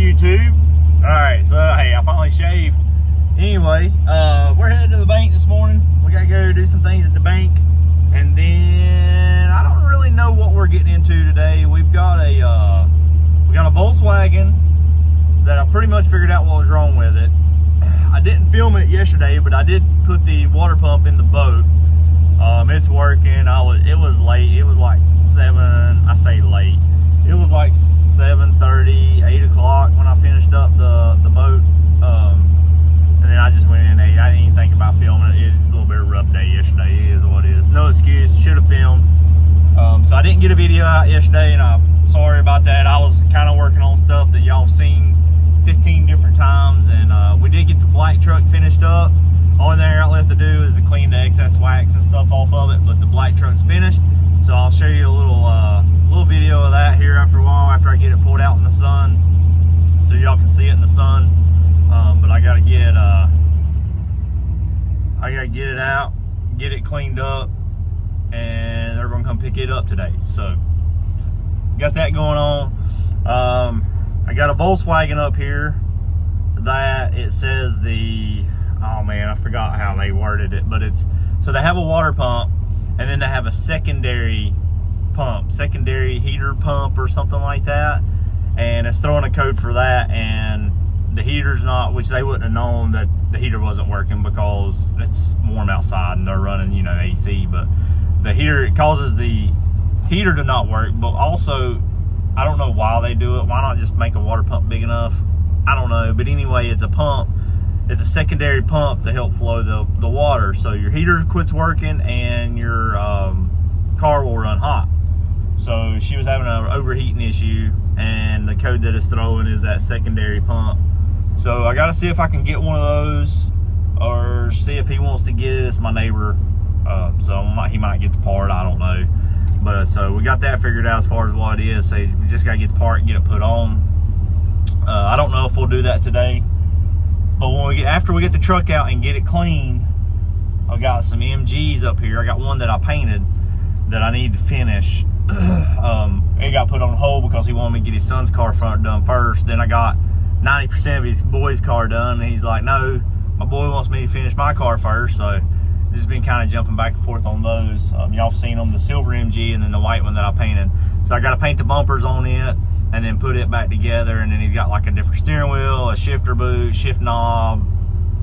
YouTube. Alright, so hey, I finally shaved. Anyway, we're headed to the bank this morning. We gotta go do some things at the bank. And then I don't really know what we're getting into today. We've got a Volkswagen that I've pretty much figured out what was wrong with it. I didn't film it yesterday, but I did put the water pump in the boat. It's working. It was late. It was like 7, I say late. It was like 7:30, 8 o'clock when I finished up the boat. And then I just went in and ate. I didn't even think about filming it. It was a little bit of a rough day yesterday. It is what it is. No excuse. Should have filmed. So I didn't get a video out yesterday, and I'm sorry about that. I was kind of working on stuff that y'all have seen 15 different times, and we did get the black truck finished up. Only thing I got left to do is to clean the excess wax and stuff off of it, but the black truck's finished. So I'll show you a little video of that here after a while, after I get it pulled out in the sun, so y'all can see it in the sun. But I gotta get it out, get it cleaned up, and they're gonna come pick it up today. So got that going on. I got a Volkswagen up here that it says oh man, I forgot how they worded it, but so they have a water pump, and then they have a secondary heater pump or something like that, and it's throwing a code for that, and the heater's not, which they wouldn't have known that the heater wasn't working because it's warm outside and they're running, AC, but the heater, it causes the heater to not work. But also, I don't know why they do it. Why not just make a water pump big enough? I don't know, but anyway, it's a pump. It's a secondary pump to help flow the water, so your heater quits working and your car will run hot. So she was having an overheating issue, and the code that it's throwing is that secondary pump. So I gotta see if I can get one of those, or see if he wants to get it. It's my neighbor, so he might get the part, I don't know. But so we got that figured out as far as what it is. So we just gotta get the part and get it put on. I don't know if we'll do that today, but after we get the truck out and get it clean, I've got some MGs up here. I got one that I painted that I need to finish. It got put on hold because he wanted me to get his son's car front done first. Then I got 90% of his boy's car done, and he's like, no, my boy wants me to finish my car first. So just been kind of jumping back and forth on those. Y'all have seen them, the silver MG and then the white one that I painted. So I got to paint the bumpers on it and then put it back together, and then he's got like a different steering wheel, a shifter boot, shift knob,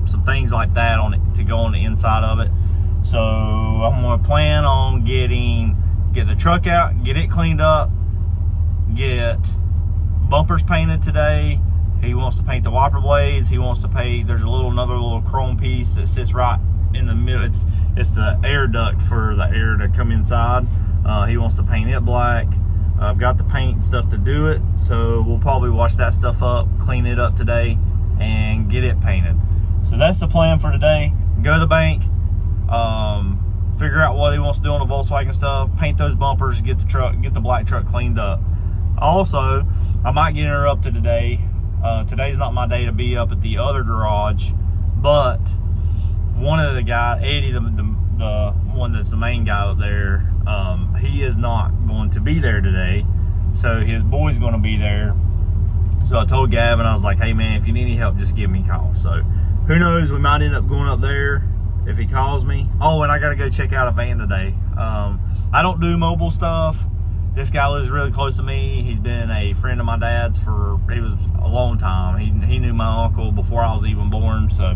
some things like that on it to go on the inside of it. So I'm going to plan on get the truck out, get it cleaned up, get bumpers painted today. He wants to paint the wiper blades. He wants to paint, there's another little chrome piece that sits right in the middle. It's the air duct for the air to come inside. He wants to paint it black. I've got the paint and stuff to do it, so we'll probably wash that stuff up, clean it up today, and get it painted. So that's the plan for today. Go to the bank, figure out what he wants to do on the Volkswagen stuff, paint those bumpers, get the black truck cleaned up. Also, I might get interrupted today. Today's not my day to be up at the other garage, but one of the guys, Eddie, the one that's the main guy up there, he is not going to be there today, so his boy's going to be there. So I told Gavin, I was like, hey man, if you need any help, just give me a call. So who knows, we might end up going up there if he calls me. Oh, and I got to go check out a van today. I don't do mobile stuff. This guy lives really close to me. He's been a friend of my dad's he was a long time. He knew my uncle before I was even born. So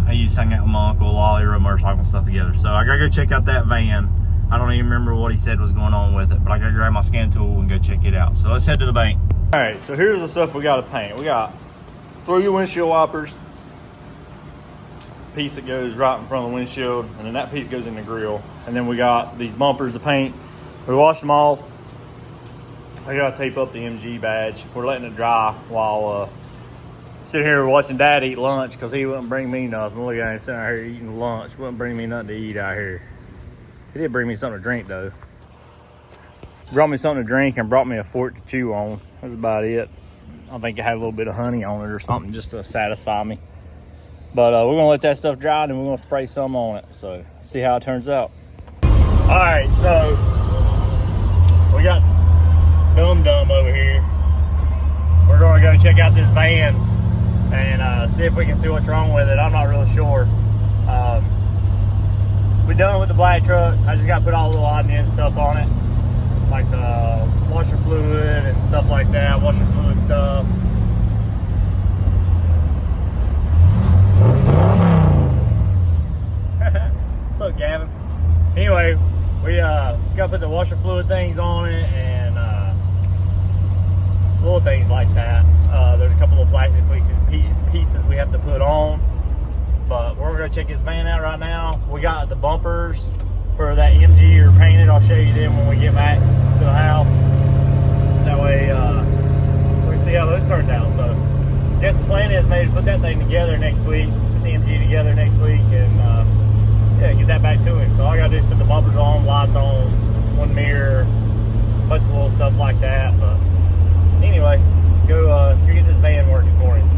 he used to hang out with my uncle a lot. They rode motorcycle and stuff together. So I gotta go check out that van. I don't even remember what he said was going on with it, but I gotta grab my scan tool and go check it out. So let's head to the bank. All right, so here's the stuff we gotta paint. We got 3 windshield wipers, piece that goes right in front of the windshield, and then that piece goes in the grill. And then we got these bumpers to paint. We washed them off. I gotta tape up the MG badge. We're letting it dry while sitting here watching Dad eat lunch, because he wouldn't bring me nothing. Look at him sitting out here eating lunch. Wouldn't bring me nothing to eat out here. He did bring me something to drink though. Brought me something to drink and brought me a fork to chew on. That's about it. I think it had a little bit of honey on it or something just to satisfy me. But we're gonna let that stuff dry, and then we're gonna spray some on it. So see how it turns out. All right, so we got Dum Dum over here. we're gonna go check out this van and see if we can see what's wrong with it. I'm not really sure. We're done with the black truck. I just got to put all the odd and end stuff on it, like the washer fluid and stuff like that, washer fluid stuff. What's up, Gavin? Anyway, we got to put the washer fluid things on it and little things like that. There's a couple of plastic pieces we have to put on. But we're gonna check his van out right now. We got the bumpers for that MG are painted. I'll show you them when we get back to the house. That way we can see how those turned out. So I guess the plan is maybe to put that thing together next week, put the MG together next week, and yeah, get that back to him. So all I gotta do is put the bumpers on, lights on, one mirror, bunch of little stuff like that. But anyway, let's go get this van working for him.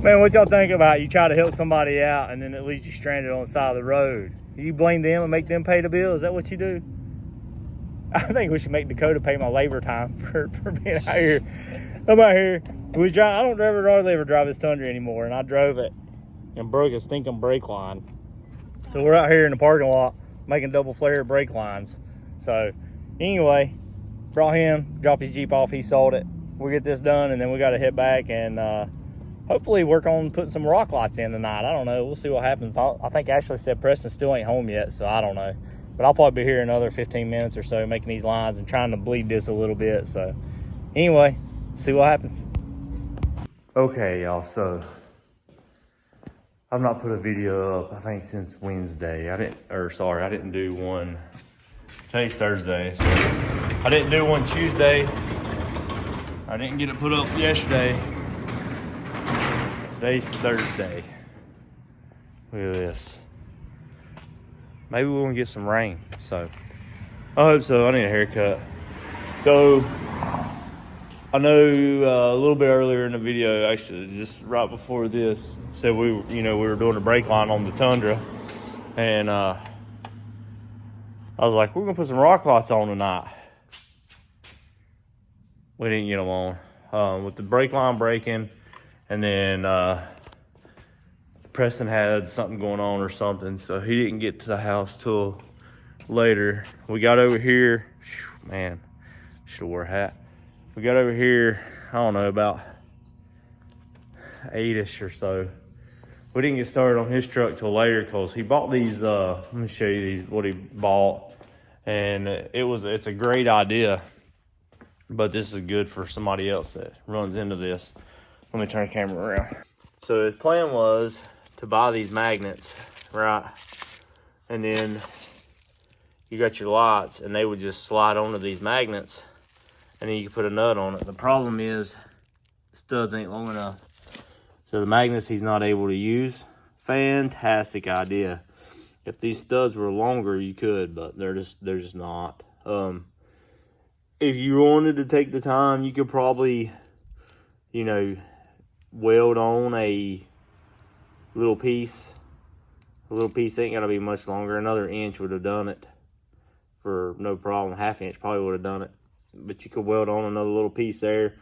Man, what y'all think about you try to help somebody out and then it leaves you stranded on the side of the road? You blame them and make them pay the bill? Is that what you do? I think we should make Dakota pay my labor time for being out here. I'm out here. I don't hardly ever drive this Tundra anymore, and I drove it and broke a stinking brake line. So we're out here in the parking lot making double flare brake lines. So anyway, brought him, dropped his Jeep off, he sold it. We'll get this done and then we got to head back and hopefully work on putting some rock lights in tonight. I don't know. We'll see what happens. I think Ashley said Preston still ain't home yet, so I don't know. But I'll probably be here another 15 minutes or so making these lines and trying to bleed this a little bit. So anyway, see what happens. Okay, y'all. So I've not put a video up, I think, since Wednesday. I didn't do one. Today's Thursday, so I didn't do one Tuesday. I didn't get it put up yesterday. Today's Thursday. Look at this. Maybe we're gonna get some rain. So I hope so. I need a haircut. So I know a little bit earlier in the video, actually just right before this, said we were doing a brake line on the Tundra, and I was like, we're gonna put some rock lights on tonight. We didn't get them on with the brake line breaking. And then Preston had something going on or something, so he didn't get to the house till later. We got over here, man, should have wore a hat. We got over here, I don't know, about 8-ish or so. We didn't get started on his truck till later because he bought these, let me show you what he bought. And it's a great idea, but this is good for somebody else that runs into this. Let me turn the camera around. So his plan was to buy these magnets, right? And then you got your lights and they would just slide onto these magnets and then you can put a nut on it. The problem is studs ain't long enough. So the magnets he's not able to use. Fantastic idea. If these studs were longer, you could, but they're just not. If you wanted to take the time, you could probably, weld on a little piece. A little piece ain't gotta be much longer. Another inch would have done it for no problem. Half inch probably would have done it. But you could weld on another little piece there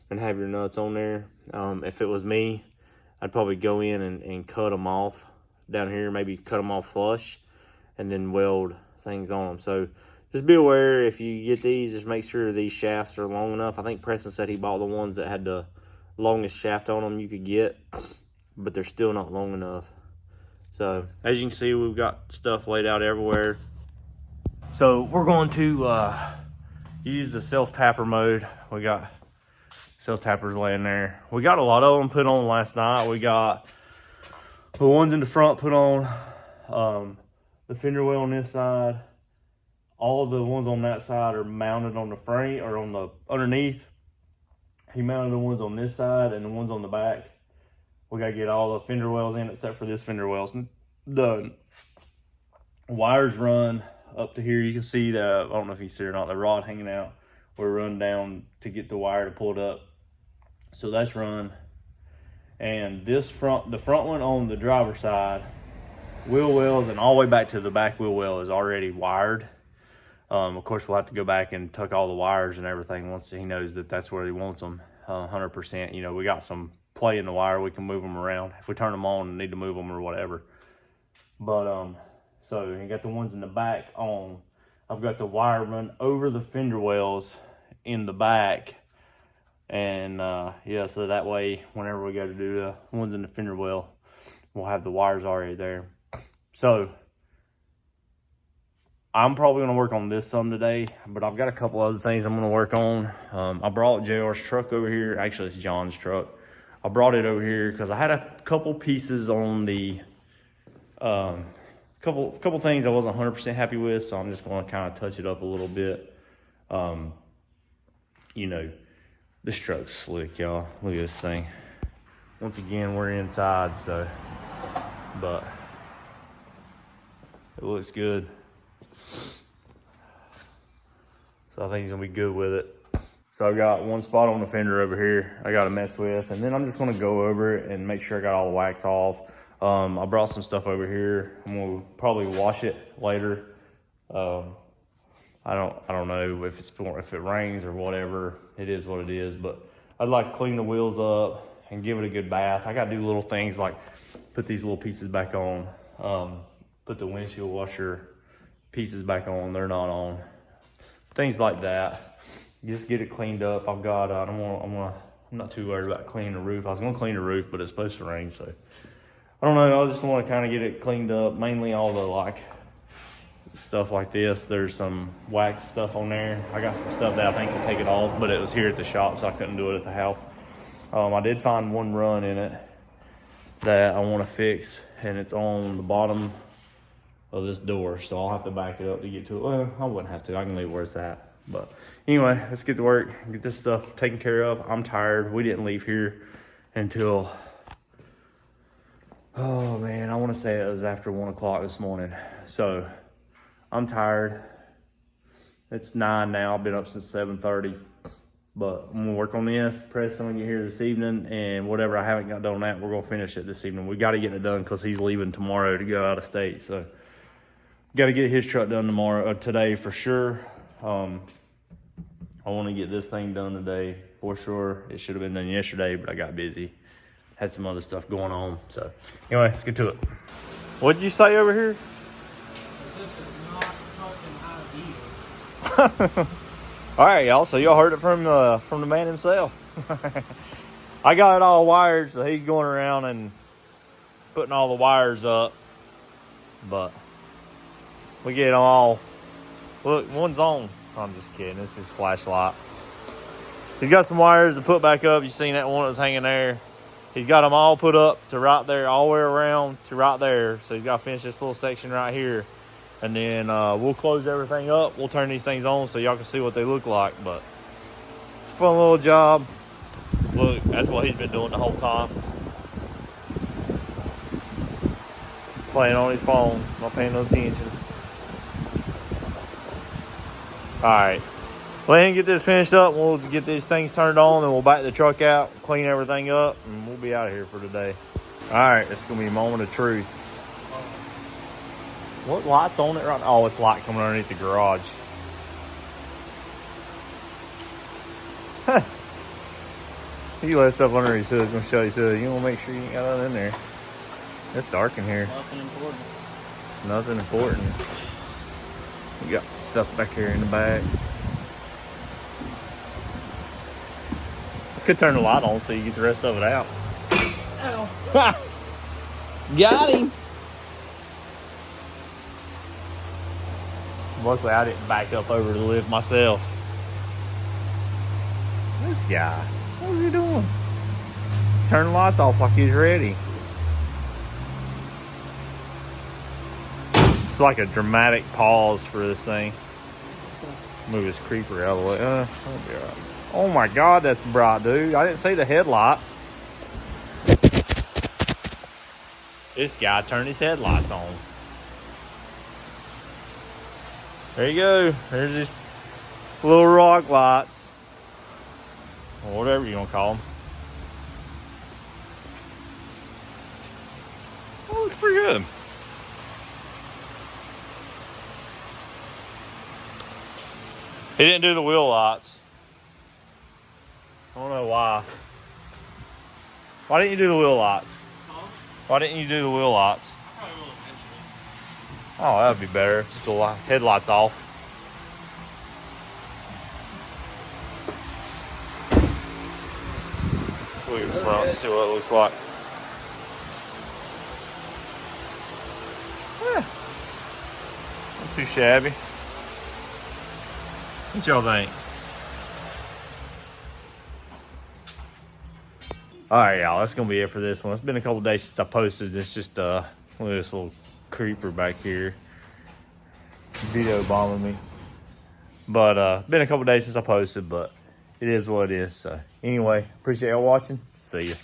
and have your nuts on there. If it was me, I'd probably go in and cut them off down here, maybe cut them off flush and then weld things on them. So just be aware if you get these, just make sure these shafts are long enough. I think Preston said he bought the ones that had the longest shaft on them you could get, but they're still not long enough. So as you can see, we've got stuff laid out everywhere. So we're going to use the self-tapper mode. We got self-tappers laying there. We got a lot of them put on last night. We got the ones in the front put on, the fender well on this side. All of the ones on that side are mounted on the frame or on the underneath. He mounted the ones on this side and the ones on the back. We gotta get all the fender wells in except for this fender well's done. Wires run up to here. You can see the, I don't know if you see it or not, the rod hanging out. We run down to get the wire to pull it up. So that's run. And this the front one on the driver's side, wheel wells and all the way back to the back wheel well is already wired. Of course, we'll have to go back and tuck all the wires and everything once he knows that that's where he wants them. 100%. You know, we got some play in the wire. We can move them around if we turn them on and need to move them or whatever. But so you got the ones in the back on. I've got the wire run over the fender wells in the back, and yeah, so that way whenever we go to do the ones in the fender well, we'll have the wires already there. So I'm probably going to work on this some today, but I've got a couple other things I'm going to work on. I brought JR's truck over here. Actually, it's John's truck. I brought it over here because I had a couple pieces on the, couple things I wasn't 100% happy with, so I'm just going to kind of touch it up a little bit. You know, this truck's slick, y'all. Look at this thing. Once again, we're inside, so, but it looks good. So I think he's gonna be good with it. So I've got one spot on the fender over here I gotta mess with, and then I'm just gonna go over it and make sure I got all the wax off. I brought some stuff over here. I'm gonna probably wash it later. I don't know if it rains or whatever. It is what it is, but I'd like to clean the wheels up and give it a good bath. I gotta do little things like put these little pieces back on, put the windshield washer pieces back on, they're not on. Things like that. Just get it cleaned up. I've got, I'm not too worried about cleaning the roof. I was gonna clean the roof, but it's supposed to rain, so. I don't know, I just wanna kinda get it cleaned up. Mainly all the like, stuff like this. There's some wax stuff on there. I got some stuff that I think will take it off, but it was here at the shop, so I couldn't do it at the house. I did find one run in it that I wanna fix, and it's on the bottom of this door, so I'll have to back it up to get to it. Well, I wouldn't have to. I can leave where it's at. But anyway, let's get to work, get this stuff taken care of. I'm tired. We didn't leave here until, oh man, I want to say it was after 1 o'clock this morning. So I'm tired. It's 9 now. I've been up since 7:30. But I'm gonna work on this. Press gonna get here this evening, and whatever I haven't got done on that, we're gonna finish it this evening. We got to get it done because he's leaving tomorrow to go out of state. So got to get his truck done today for sure. I want to get this thing done today for sure. It should have been done yesterday, but I got busy. Had some other stuff going on. So anyway, let's get to it. What did you say over here? This is not fucking ideal. All right, y'all. So y'all heard it from the man himself. I got it all wired, so he's going around and putting all the wires up. But we get them all. Look, one's on. I'm just kidding. It's his flashlight. He's got some wires to put back up. You seen that one that was hanging there. He's got them all put up to right there, all the way around to right there. So he's got to finish this little section right here. And then we'll close everything up. We'll turn these things on so y'all can see what they look like. But fun little job. Look, that's what he's been doing the whole time. Playing on his phone, not paying no attention. Alright, let him get this finished up. We'll get these things turned on, and we'll back the truck out, clean everything up, and we'll be out of here for today. Alright, it's going to be a moment of truth. What light's on it right now? Oh, it's light coming underneath the garage. You let stuff under his hood. It's going to show his hood. You want to make sure you ain't got nothing in there. It's dark in here. Nothing important. Nothing important. We got stuff back here in the back. I could turn the light on so you get the rest of it out. Ow. Got him. Luckily, I didn't back up over to lift myself. This guy, what's he doing? Turn the lights off like he's ready. It's like a dramatic pause for this thing. Move this creeper out of the way. That'll be all right. Oh my God, that's bright, dude. I didn't see the headlights. This guy turned his headlights on. There you go. There's these little rock lights. Or whatever you want to call them. Oh, looks pretty good. He didn't do the wheel lights. I don't know why. Why didn't you do the wheel lights? Huh? Why didn't you do the wheel lights? I probably will eventually. Oh, that would be better. With the headlights off. Let's look at the front and see what it looks like. Not too shabby. What y'all think? All right, y'all. That's gonna be it for this one. It's been a couple days since I posted. It's just look at this little creeper back here, video bombing me. But been a couple days since I posted, but it is what it is. So anyway, appreciate y'all watching. See ya.